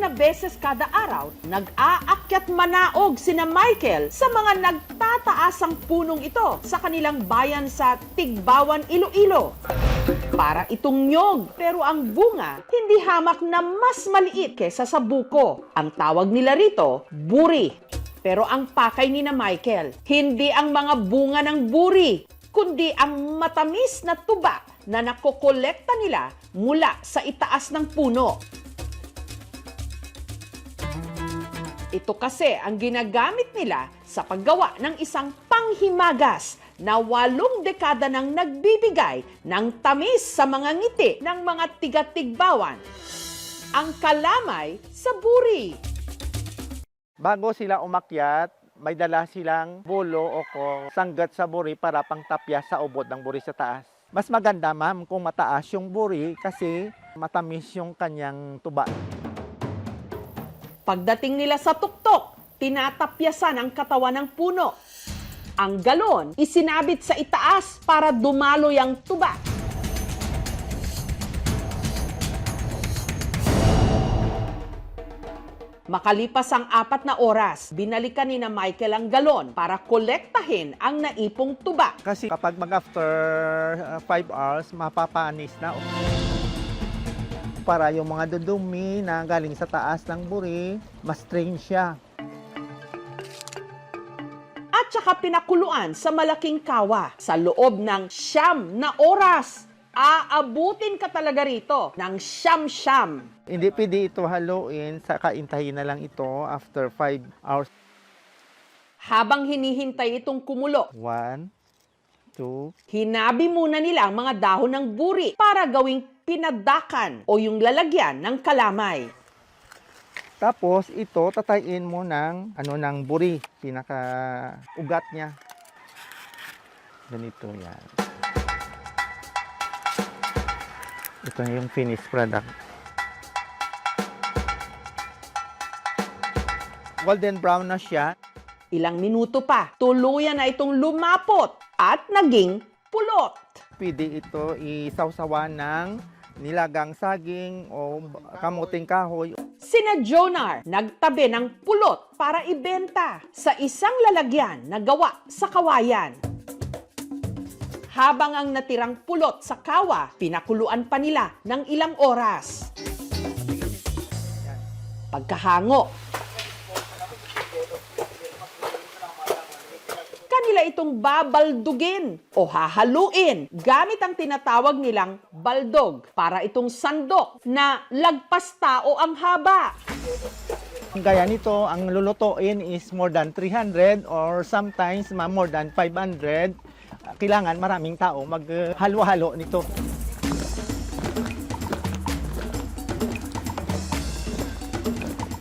na beses kada araw, nag-aakyat manaog sina Michael sa mga nagtataasang punong ito sa kanilang bayan sa Tigbawan, Iloilo. Para itong nyog, pero ang bunga hindi hamak na mas maliit kesa sa buko. Ang tawag nila rito, buri. Pero ang pakay ni na Michael, hindi ang mga bunga ng buri, kundi ang matamis na tuba na nakokolekta nila mula sa itaas ng puno. Ito kasi ang ginagamit nila sa paggawa ng isang panghimagas na 8 dekada nang nagbibigay ng tamis sa mga ngiti ng mga tiga-Tigbawan. Ang kalamay sa buri. Bago sila umakyat, may dala silang bulo o sanggat sa buri para pangtapya sa ubod ng buri sa taas. Mas maganda, ma'am, kung mataas yung buri kasi matamis yung kanyang tuba. Pagdating nila sa tuktok, tinatapyasan ang katawan ng puno. Ang galon, isinabit sa itaas para dumaloy ang tuba. Makalipas ang 4 na oras, binalikan ni na Michael ang galon para kolektahin ang naipong tuba. Kasi kapag mag-after 5 hours, mapapanis na. Para yung mga dudumi na galing sa taas ng buri, mas strain siya. At saka pinakuluan sa malaking kawa sa loob ng 9 na oras. Aabutin ka talaga rito ng 9. Hindi pwede ito haluin, saka intayin na lang ito after 5 hours. Habang hinihintay itong kumulo, 1, 2, hinabi muna nila ang mga dahon ng buri para gawing pinadakan o yung lalagyan ng kalamay. tapos ito tatayin mo ng ng buri, pinaka ugat niya. Ganito yan. Ito na yung finished product. Golden brown na siya. Ilang minuto pa, tuluyan na itong lumapot at naging pulot. Pwede ito isawsawan ng nilagang saging o kamuting kahoy. Sina Jonar nagtabi ng pulot para ibenta sa isang lalagyan na gawa sa kawayan. Habang ang natirang pulot sa kawa, pinakuluan pa nila ng ilang oras. Pagkahango, kanila itong babaldugin o hahaluin gamit ang tinatawag nilang baldog para itong sandok na lagpas tao ang haba. Gaya nito, ang lulutuin is more than 300 or sometimes more than 500. Kailangan maraming tao maghalo-halo nito.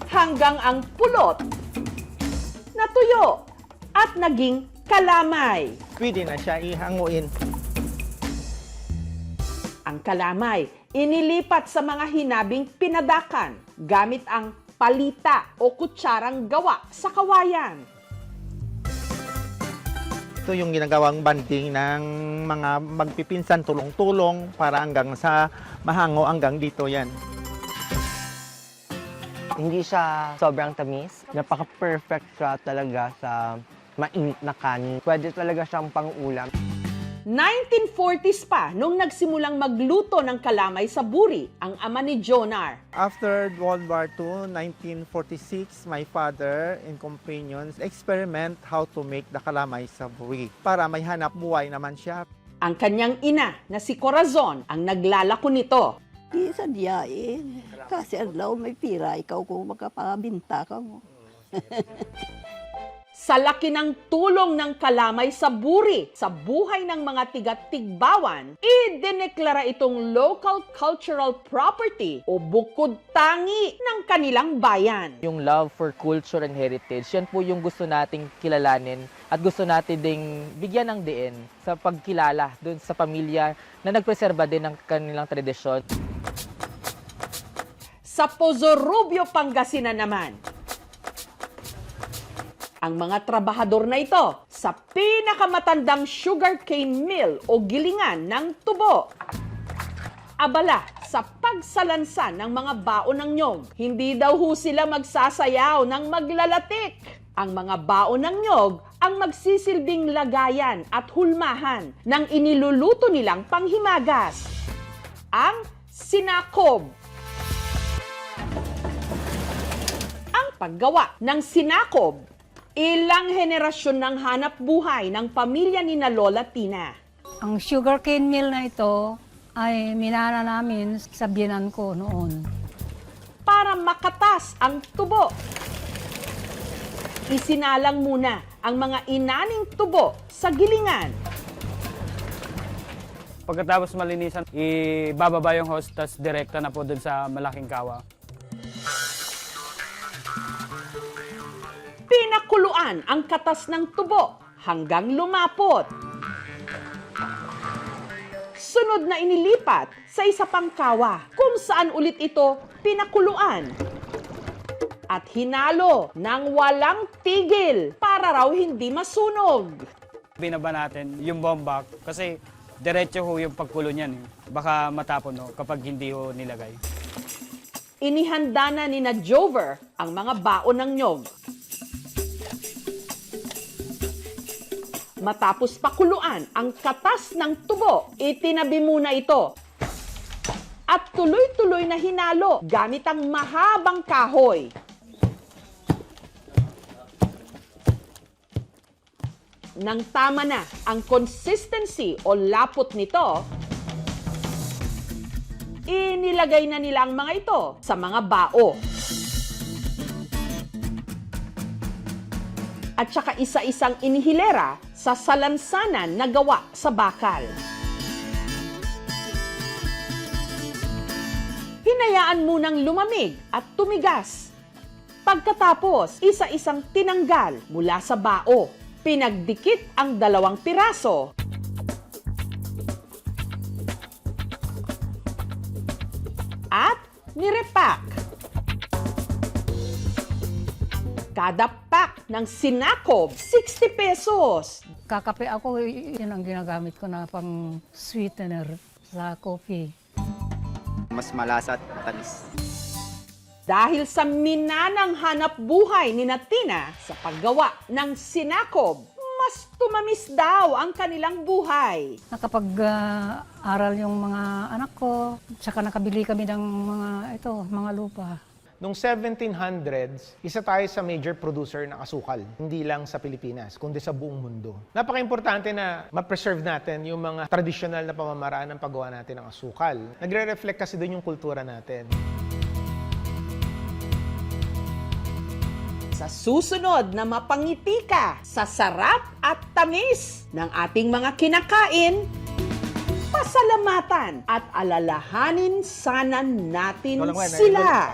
Hanggang ang pulot natuyo at naging kalamay. Pwede na siya ihanguin. Ang kalamay, inilipat sa mga hinabing pinadakan gamit ang palita o kutsarang gawa sa kawayan. Ito yung ginagawang banding ng mga magpipinsan, tulong-tulong para hanggang sa mahango hanggang dito yan. Hindi siya sobrang tamis. Napaka-perfect siya talaga sa mainit na kanin. Pwede talaga siyang pang-ulam. 1940s pa nung nagsimulang magluto ng kalamay sa buri ang ama ni Jonar. After World War II, 1946, my father and companions experiment how to make the kalamay sa buri para may hanap buhay naman siya. Ang kanyang ina na si Corazon ang naglalako nito. Di sadyain. Kasi adlaw may pira, ikaw kung makapabinta ka mo. Sa laki ng tulong ng kalamay sa buri sa buhay ng mga tiga-Tigbawan, idineklara itong local cultural property o bukod tangi ng kanilang bayan. Yung love for culture and heritage, yan po yung gusto nating kilalanin at gusto natin ding bigyan ng diin sa pagkilala dun sa pamilya na nagpreserba din ng kanilang tradisyon. Sa Pozorubio, Pangasinan naman, ang mga trabahador na ito sa pinakamatandang sugarcane mill o gilingan ng tubo. Abala sa pagsalansan ng mga baon ng nyog. Hindi daw ho sila magsasayaw ng maglalatik. Ang mga baon ng nyog ang magsisilbing lagayan at hulmahan ng iniluluto nilang panghimagas. Ang sinakob. Ang paggawa ng sinakob, ilang henerasyon ng hanap buhay ng pamilya ni na Lola Tina. Ang sugarcane mill na ito ay minana namin sa biyenan ko noon. Para makatas ang tubo, isinalang muna ang mga inaning tubo sa gilingan. Pagkatapos malinisan, ibababa yung hose, tas direkta na po dun sa malaking kawa. Pinakuluan ang katas ng tubo hanggang lumapot. Sunod na inilipat sa isa pang kawa kung saan ulit ito pinakuluan. At hinalo ng walang tigil para raw hindi masunog. Binaba natin yung bomba kasi diretso ho yung pagkulo niyan. Baka matapon ho kapag hindi ho nilagay. Inihanda na ni na Jover ang mga baon ng nyog. Matapos pakuluan ang katas ng tubo, itinabi muna ito. At tuloy-tuloy na hinalo gamit ang mahabang kahoy. Nang tama na ang consistency o lapot nito, inilagay na nila ang mga ito sa mga bao. At saka isa-isang inihilera sa salansanan na gawa sa bakal. Hinayaan munang lumamig at tumigas. Pagkatapos, isa-isang tinanggal mula sa bao. Pinagdikit ang 2 piraso. At nirepack. Kada pack ng sinakob, 60 pesos. Kakape ako, yun ang ginagamit ko na pang sweetener sa coffee. Mas malasa at matamis. Dahil sa minanang hanap buhay ni Tina sa paggawa ng sinakob, mas tumamis daw ang kanilang buhay. Nakapag-aral yung mga anak ko, tsaka nakabili kami ng mga lupa. Noong 1700s, isa tayo sa major producer ng asukal. Hindi lang sa Pilipinas, kundi sa buong mundo. Napaka-importante na ma-preserve natin yung mga traditional na pamamaraan ng paggawa natin ng asukal. Nagre-reflect kasi doon yung kultura natin. Sa susunod na mapangiti ka sa sarap at tamis ng ating mga kinakain, pasalamatan at alalahanin sana natin sila.